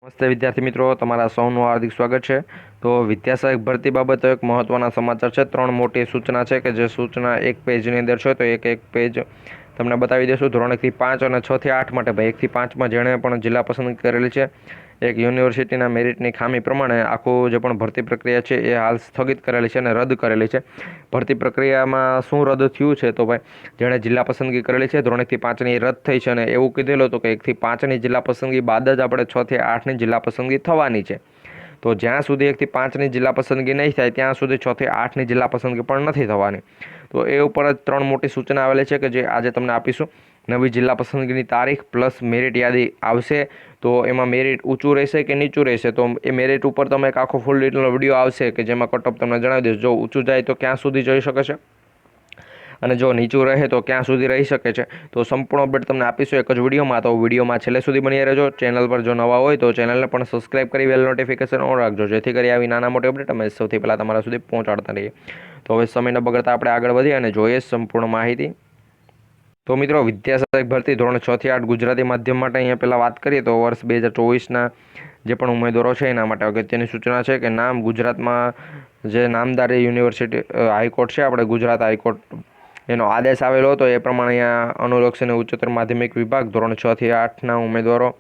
નમસ્તે વિદ્યાર્થી મિત્રો, તમારા સૌનું હાર્દિક સ્વાગત છે। તો વિદ્યા સહાયક ભરતી બાબતે એક મહત્વના સમાચાર છે। 3 મોટી સૂચના છે કે જે સૂચના એક પેજની અંદર છે, તો એક પેજ તમને બતાવી દઈશું। ધોરણ 1 થી 5 અને 6 થી 8 માટે ભાઈ 1 થી 5માં જેણે પણ જિલ્લા પસંદ કરેલી છે, એક યુનિવર્સિટીના મેરિટની ખામી પ્રમાણે આખું જે પણ ભરતી પ્રક્રિયા છે એ હાલ સ્થગિત કરેલી છે અને રદ કરેલી છે। ભરતી પ્રક્રિયામાં શું રદ થયું છે, તો ભાઈ જેણે જિલ્લા પસંદગી કરેલી છે ધોરણ 1 થી 5ની એ રદ થઈ છે અને એવું કીધેલું હતું કે 1 થી 5ની જિલ્લા પસંદગી બાદ જ આપણે 6 થી 8ની જિલ્લા પસંદગી થવાની છે। તો જ્યાં સુધી 1 થી 5ની જિલ્લા પસંદગી નહીં થાય ત્યાં સુધી 6 થી 8ની જિલ્લા પસંદગી પણ નથી થવાની। તો એ ઉપર જ 3 મોટી સૂચના આવેલી છે કે જે આજે તમને આપીશું। નવી જિલ્લા પસંદગીની તારીખ પ્લસ મેરિટ યાદી આવશે, તો એમાં મેરિટ ઊંચું રહેશે કે નીચું રહેશે, તો એ મેરિટ ઉપર તમે એક આખો ફૂલ ડિટેલનો વિડીયો આવશે કે જેમાં કટઓફ તમને જણાવી દઈશ। જો ઊંચું જાય તો ક્યાં સુધી જઈ શકે છે અને જો નીચું રહે તો ક્યાં સુધી રહી શકે છે, તો સંપૂર્ણ અપડેટ તમને આપીશું એક જ વિડીયોમાં। તો વિડીયોમાં છેલ્લે સુધી બની રહેજો। ચેનલ પર જો નવા હોય તો ચેનલને પણ સબસ્ક્રાઇબ કરી બેલ નોટિફિકેશન ઓન રાખજો, જેથી કરી આવી નાના મોટી અપડેટ અમે સૌથી પહેલાં તમારા સુધી પહોંચાડતા રહીએ। તો હવે સમય ન બગાડતા આપણે આગળ વધીએ અને જોઈએ સંપૂર્ણ માહિતી। તો મિત્રો, વિદ્યા સહાયક ભરતી ધોરણ 6 થી 8 ગુજરાતી માધ્યમ માટે અહીંયા પહેલાં વાત કરીએ તો વર્ષ 2024ના જે પણ ઉમેદવારો છે એના માટે અગત્યની સૂચના છે કે નામ ગુજરાતમાં જે નામદારી યુનિવર્સિટી હાઈકોર્ટ છે, આપણે ગુજરાત હાઈકોર્ટ એનો આદેશ આવેલો હતો એ પ્રમાણે અહીંયા અનુલક્ષીને ઉચ્ચતર માધ્યમિક વિભાગ ધોરણ 6 થી 8ના ઉમેદવારો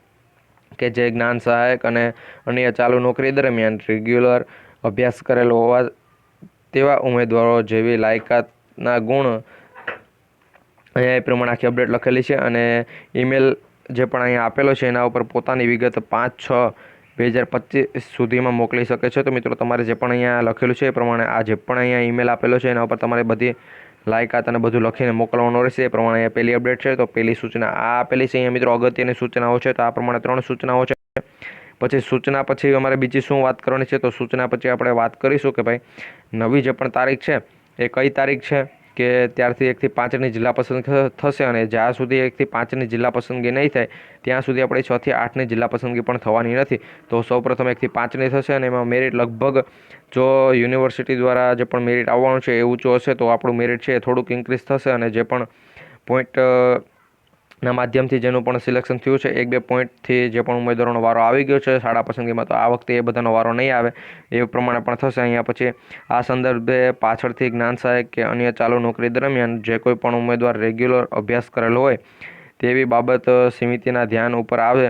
કે જે જ્ઞાન સહાયક અને અન્ય ચાલુ નોકરી દરમિયાન રેગ્યુલર અભ્યાસ કરેલો હોવા તેવા ઉમેદવારો જેવી લાયકાતના ગુણ અહીંયા એ પ્રમાણે આખી અપડેટ લખેલી છે અને ઈમેલ જે પણ અહીંયા આપેલો છે એના ઉપર પોતાની વિગત 5/6/2025 સુધીમાં મોકલી શકે છે। તો મિત્રો, તમારે જે પણ અહીંયા લખેલું છે એ પ્રમાણે આ જે પણ અહીંયા ઈમેલ આપેલો છે એના ઉપર તમારે બધી લાયકાત અને બધું લખીને મોકલવાનું રહેશે। એ પ્રમાણે અહીંયા પહેલી અપડેટ છે, તો પહેલી સૂચના આ આપેલી છે। અહીંયા મિત્રો અગત્યની સૂચનાઓ છે, તો આ પ્રમાણે 3 સૂચનાઓ છે। પછી સૂચના પછી અમારે બીજી શું વાત કરવાની છે, તો સૂચના પછી આપણે વાત કરીશું કે ભાઈ નવી જે પણ તારીખ છે એ કઈ તારીખ છે કે ત્યારથી 1 થી 5ની જિલ્લા પસંદ થશે અને જ્યાં સુધી 1 થી 5ની જિલ્લા પસંદગી નહીં થાય ત્યાં સુધી આપણે 6 થી 8ની જિલ્લા પસંદગી પણ થવાની નથી। તો સૌપ્રથમ 1 થી 5ની થશે અને એમાં મેરિટ લગભગ જો યુનિવર્સિટી દ્વારા જે પણ મેરિટ આવવાનું છે એ ઊંચું હશે તો આપણું મેરિટ છે એ થોડુંક ઇન્ક્રીઝ થશે અને જે પણ પોઈન્ટ ના માધ્યમથી જેનું પણ સિલેક્શન થયું છે 1-2 પોઈન્ટથી જે પણ ઉમેદવારોનો વારો આવી ગયો છે શાળા પસંદગીમાં, તો આ વખતે એ બધાનો વારો નહીં આવે એ પ્રમાણે પણ થશે। અહીંયા પછી આ સંદર્ભે પાછળથી જ્ઞાન સહાયક કે અન્ય ચાલુ નોકરી દરમિયાન જે કોઈ પણ ઉમેદવાર રેગ્યુલર અભ્યાસ કરેલો હોય તેવી બાબત સમિતિના ધ્યાન ઉપર આવે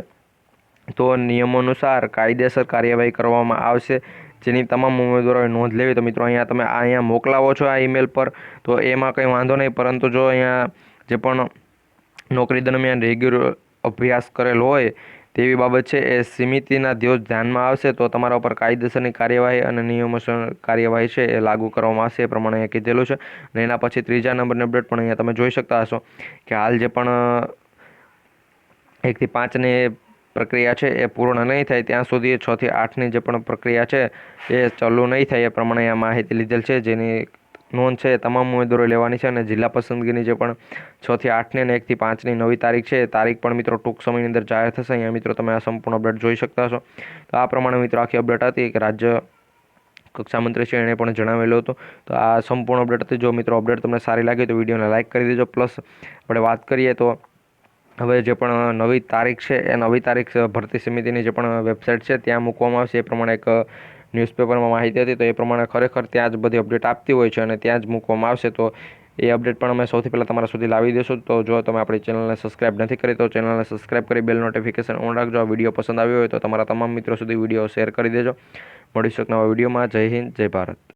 તો નિયમો અનુસાર કાયદેસર કાર્યવાહી કરવામાં આવશે, જેની તમામ ઉમેદવારોએ નોંધ લેવી। તો મિત્રો, અહીંયા તમે અહીંયા મોકલાવો છો આ ઈમેલ પર તો એમાં કંઈ વાંધો નહીં, પરંતુ જો અહીંયા જે પણ નોકરી દરમિયાન રેગ્યુલર અભ્યાસ કરેલો હોય તેવી બાબત છે એ સમિતિના ધ્યાનમાં આવશે તો તમારા ઉપર કાયદેસરની કાર્યવાહી અને નિયમોસર કાર્યવાહી છે એ લાગુ કરવામાં આવશે, એ પ્રમાણે અહીંયા કીધેલું છે। અને એના પછી 3જા નંબરની અપડેટ પણ અહીંયા તમે જોઈ શકતા હશો કે હાલ જે પણ 1 થી 5ની પ્રક્રિયા છે એ પૂર્ણ નહીં થાય ત્યાં સુધી 6 થી 8ની જે પણ પ્રક્રિયા છે એ ચાલુ નહીં થાય એ પ્રમાણે અહીંયા માહિતી લીધેલ છે, જેની નોંધ છે એ તમામ ઉમેદવારો લેવાની છે। અને જિલ્લા પસંદગીની જે પણ 6 થી 8ની અને 1 થી 5ની નવી તારીખ છે એ તારીખ પણ મિત્રો ટૂંક સમયની અંદર જાહેર થશે। અહીંયા મિત્રો તમે આ સંપૂર્ણ અપડેટ જોઈ શકતા હશો। તો આ પ્રમાણે મિત્રો આખી અપડેટ હતી કે રાજ્ય કક્ષા મંત્રી છે એણે પણ જણાવેલું હતું। તો આ સંપૂર્ણ અપડેટ હતી। જો મિત્રો અપડેટ તમને સારી લાગી તો વિડીયોને લાઇક કરી દેજો। પ્લસ આપણે વાત કરીએ તો હવે જે પણ નવી તારીખ છે એ નવી તારીખ ભરતી સમિતિની જે પણ વેબસાઇટ છે ત્યાં મૂકવામાં આવશે, એ પ્રમાણે એક ન્યૂઝપેપરમાં માહિતી હતી, તો એ પ્રમાણે ખરેખર ત્યાં જ બધી અપડેટ આપતી હોય છે અને ત્યાં જ મૂકવામાં આવશે। તો એ અપડેટ પણ અમે સૌથી પહેલાં તમારા સુધી લાવી દઈશું। તો જો તમે આપણી ચેનલને સબસ્ક્રાઇબ નથી કરી તો ચેનલને સબસ્ક્રાઇબ કરી બેલ નોટિફિકેશન ઓન રાખજો। આ વિડીયો પસંદ આવ્યો હોય તો તમારા તમામ મિત્રો સુધી વિડીયો શેર કરી દેજો। મળીશું એક નવા વિડીયોમાં। જય હિન્દ, જય ભારત।